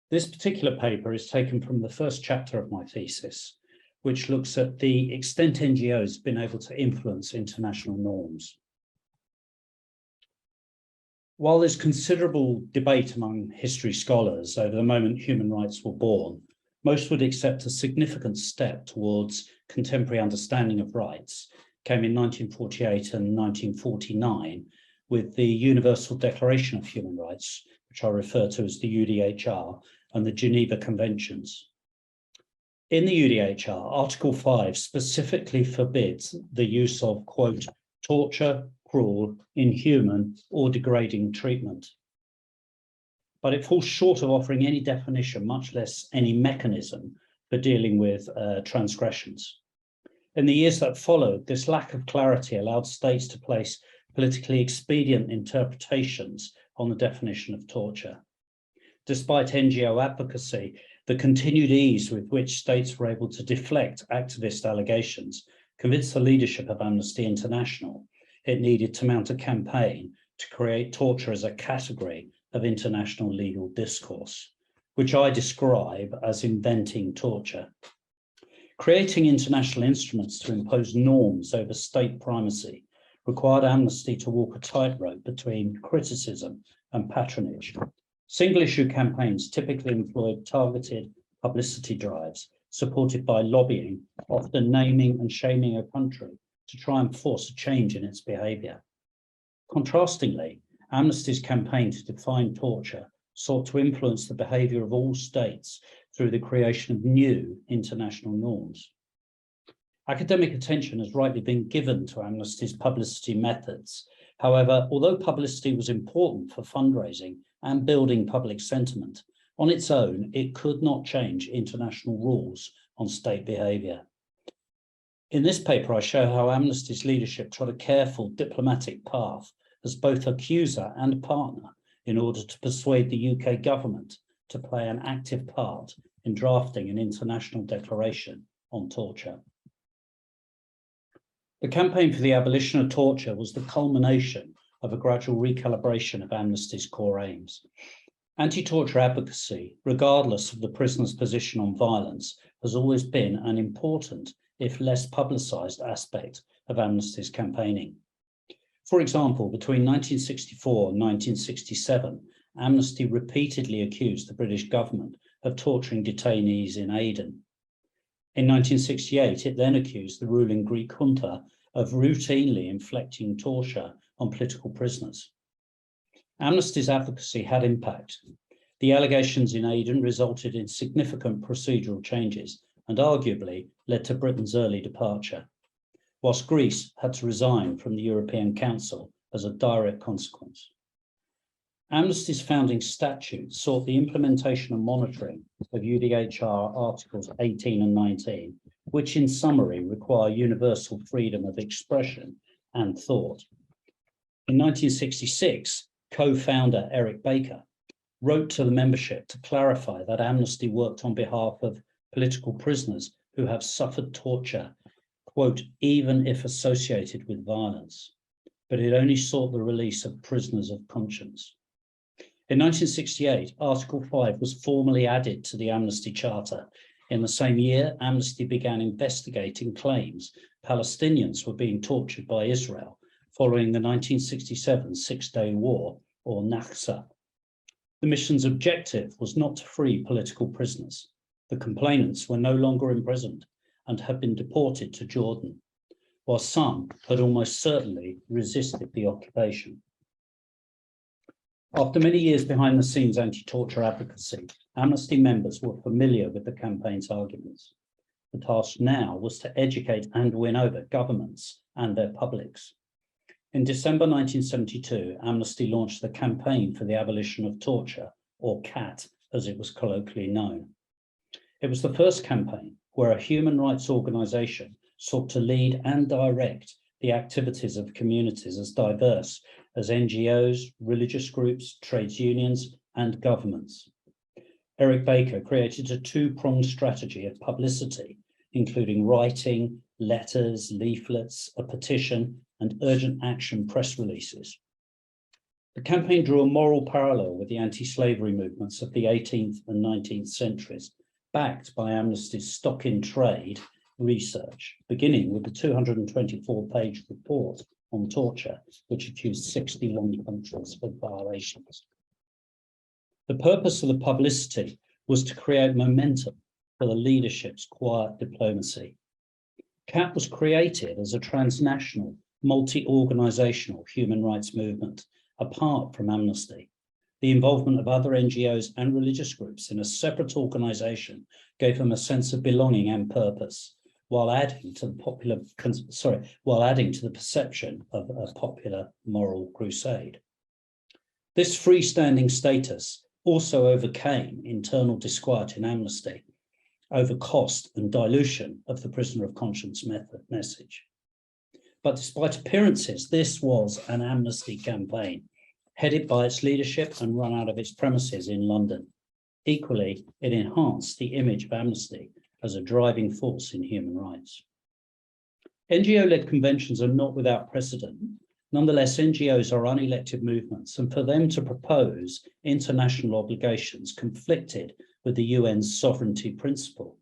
This particular paper is taken from the first chapter of my thesis, which looks at the extent NGOs have been able to influence international norms. While there's considerable debate among history scholars over the moment human rights were born, most would accept a significant step towards contemporary understanding of rights came in 1948 and 1949 with the Universal Declaration of Human Rights, which I refer to as the UDHR, and the Geneva Conventions. In the UDHR, Article 5 specifically forbids the use of, quote, torture, cruel, inhuman, or degrading treatment. But it falls short of offering any definition, much less any mechanism for dealing with transgressions. In the years that followed, this lack of clarity allowed states to place politically expedient interpretations on the definition of torture. Despite NGO advocacy, the continued ease with which states were able to deflect activist allegations convinced the leadership of Amnesty International it needed to mount a campaign to create torture as a category of international legal discourse, which I describe as inventing torture. Creating international instruments to impose norms over state primacy required Amnesty to walk a tightrope between criticism and patronage. Single-issue campaigns typically employed targeted publicity drives supported by lobbying, often naming and shaming a country to try and force a change in its behaviour. Contrastingly, Amnesty's campaign to define torture sought to influence the behaviour of all states through the creation of new international norms. Academic attention has rightly been given to Amnesty's publicity methods. However, although publicity was important for fundraising and building public sentiment, on its own, it could not change international rules on state behaviour. In this paper, I show how Amnesty's leadership trod a careful diplomatic path as both accuser and partner in order to persuade the UK government to play an active part in drafting an international declaration on torture. The campaign for the abolition of torture was the culmination of a gradual recalibration of Amnesty's core aims. Anti-torture advocacy, regardless of the prisoner's position on violence, has always been an important, if less publicised, aspect of Amnesty's campaigning. For example, between 1964 and 1967, Amnesty repeatedly accused the British government of torturing detainees in Aden. In 1968, it then accused the ruling Greek junta of routinely inflicting torture on political prisoners. Amnesty's advocacy had impact. The allegations in Aden resulted in significant procedural changes and arguably led to Britain's early departure, whilst Greece had to resign from the European Council as a direct consequence. Amnesty's founding statute sought the implementation and monitoring of UDHR Articles 18 and 19, which in summary require universal freedom of expression and thought. In 1966, co-founder Eric Baker wrote to the membership to clarify that Amnesty worked on behalf of political prisoners who have suffered torture, quote, even if associated with violence, but it only sought the release of prisoners of conscience. In 1968, Article 5 was formally added to the Amnesty Charter. In the same year, Amnesty began investigating claims Palestinians were being tortured by Israel following the 1967 Six-Day War, or Nakba. The mission's objective was not to free political prisoners. The complainants were no longer imprisoned and had been deported to Jordan, while some had almost certainly resisted the occupation. After many years behind the scenes anti-torture advocacy, Amnesty members were familiar with the campaign's arguments. The task now was to educate and win over governments and their publics. In December 1972, Amnesty launched the Campaign for the Abolition of Torture, or CAT, as it was colloquially known. It was the first campaign where a human rights organisation sought to lead and direct the activities of communities as diverse as NGOs, religious groups, trades unions, and governments. Eric Baker created a two-pronged strategy of publicity, including writing, letters, leaflets, a petition, and urgent action press releases. The campaign drew a moral parallel with the anti-slavery movements of the 18th and 19th centuries, backed by Amnesty's stock-in-trade research, beginning with the 224-page report on torture, which accused 61 countries of violations. The purpose of the publicity was to create momentum for the leadership's quiet diplomacy. CAT was created as a transnational, multi-organizational human rights movement, apart from Amnesty. The involvement of other NGOs and religious groups in a separate organization gave them a sense of belonging and purpose, while adding to the perception of a popular moral crusade. This freestanding status also overcame internal disquiet in Amnesty over cost and dilution of the prisoner of conscience message. But despite appearances, this was an Amnesty campaign, headed by its leadership and run out of its premises in London. Equally, it enhanced the image of Amnesty as a driving force in human rights. NGO-led conventions are not without precedent. Nonetheless, NGOs are unelected movements, and for them to propose international obligations conflicted with the UN's sovereignty principle.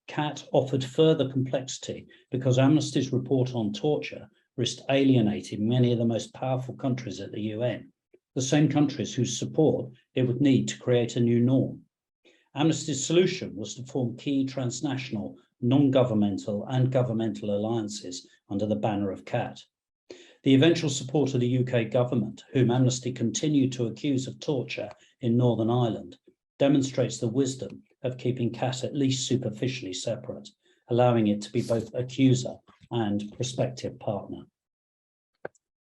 CAT offered further complexity because Amnesty's report on torture risked alienating many of the most powerful countries at the UN, the same countries whose support it would need to create a new norm. Amnesty's solution was to form key transnational, non-governmental and governmental alliances under the banner of CAT. The eventual support of the UK government, whom Amnesty continued to accuse of torture in Northern Ireland, demonstrates the wisdom of keeping CAT at least superficially separate, allowing it to be both accuser and prospective partner.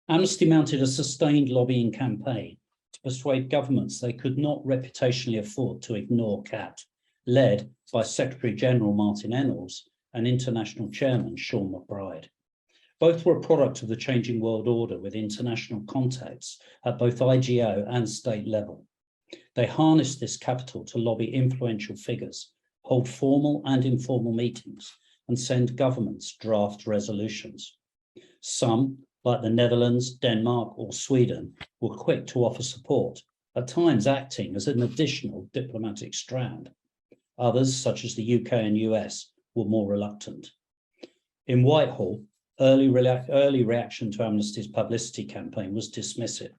Amnesty mounted a sustained lobbying campaign to persuade governments they could not reputationally afford to ignore CAT, led by Secretary General Martin Ennals and International Chairman Sean McBride. Both were a product of the changing world order with international contacts at both IGO and state level. They harnessed this capital to lobby influential figures, hold formal and informal meetings, and send governments draft resolutions. Some, like the Netherlands, Denmark, or Sweden, were quick to offer support, at times acting as an additional diplomatic strand. Others, such as the UK and US, were more reluctant. In Whitehall, early reaction to Amnesty's publicity campaign was dismissive.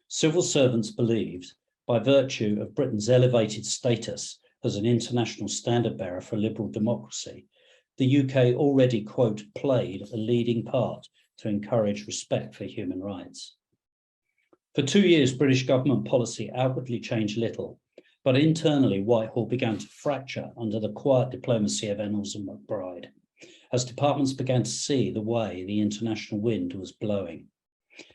Civil servants believed, by virtue of Britain's elevated status as an international standard bearer for liberal democracy, the UK already, quote, played a leading part to encourage respect for human rights. For 2 years, British government policy outwardly changed little, but internally Whitehall began to fracture under the quiet diplomacy of Ennals and McBride, as departments began to see the way the international wind was blowing.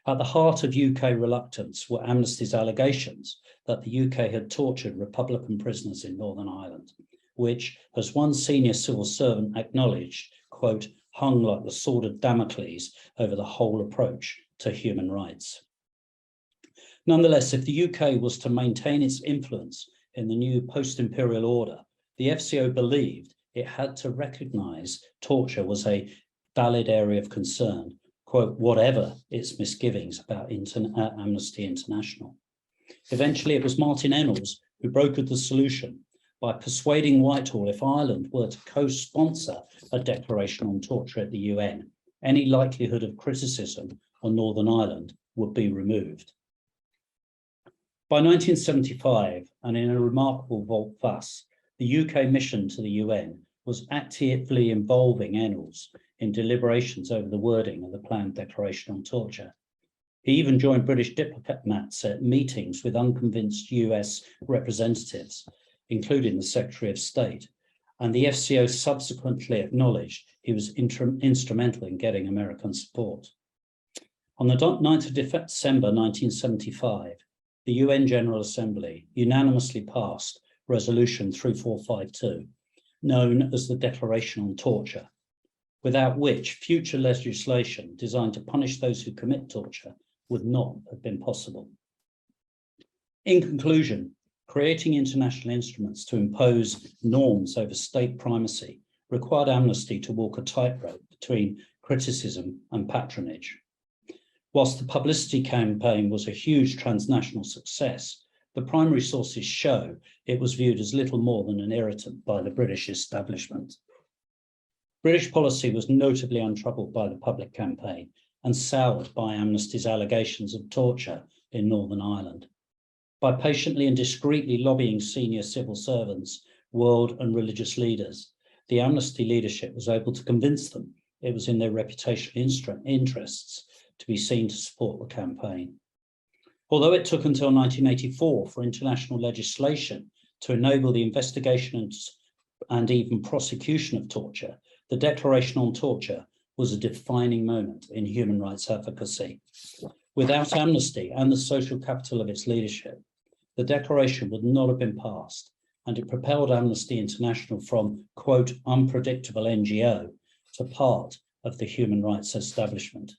At the heart of UK reluctance were Amnesty's allegations that the UK had tortured Republican prisoners in Northern Ireland, which, as one senior civil servant acknowledged, quote, hung like the sword of Damocles over the whole approach to human rights. Nonetheless, if the UK was to maintain its influence in the new post-imperial order, the FCO believed it had to recognise torture was a valid area of concern, quote, whatever its misgivings about Amnesty International. Eventually, it was Martin Ennals who brokered the solution by persuading Whitehall, if Ireland were to co-sponsor a declaration on torture at the UN, any likelihood of criticism on Northern Ireland would be removed. By 1975, and in a remarkable volte-face, the UK mission to the UN was actively involving Ennals in deliberations over the wording of the planned declaration on torture. He even joined British diplomats at meetings with unconvinced US representatives, including the Secretary of State, and the FCO subsequently acknowledged he was instrumental in getting American support. On the 9th of December 1975, the UN General Assembly unanimously passed Resolution 3452, known as the Declaration on Torture, without which future legislation designed to punish those who commit torture would not have been possible. In conclusion, creating international instruments to impose norms over state primacy required Amnesty to walk a tightrope between criticism and patronage. Whilst the publicity campaign was a huge transnational success, the primary sources show it was viewed as little more than an irritant by the British establishment. British policy was notably untroubled by the public campaign and soured by Amnesty's allegations of torture in Northern Ireland. By patiently and discreetly lobbying senior civil servants, world and religious leaders, the Amnesty leadership was able to convince them it was in their reputational interests to be seen to support the campaign. Although it took until 1984 for international legislation to enable the investigation and even prosecution of torture, the Declaration on Torture was a defining moment in human rights advocacy. Without Amnesty and the social capital of its leadership, the Declaration would not have been passed, and it propelled Amnesty International from, quote, unpredictable NGO to part of the human rights establishment.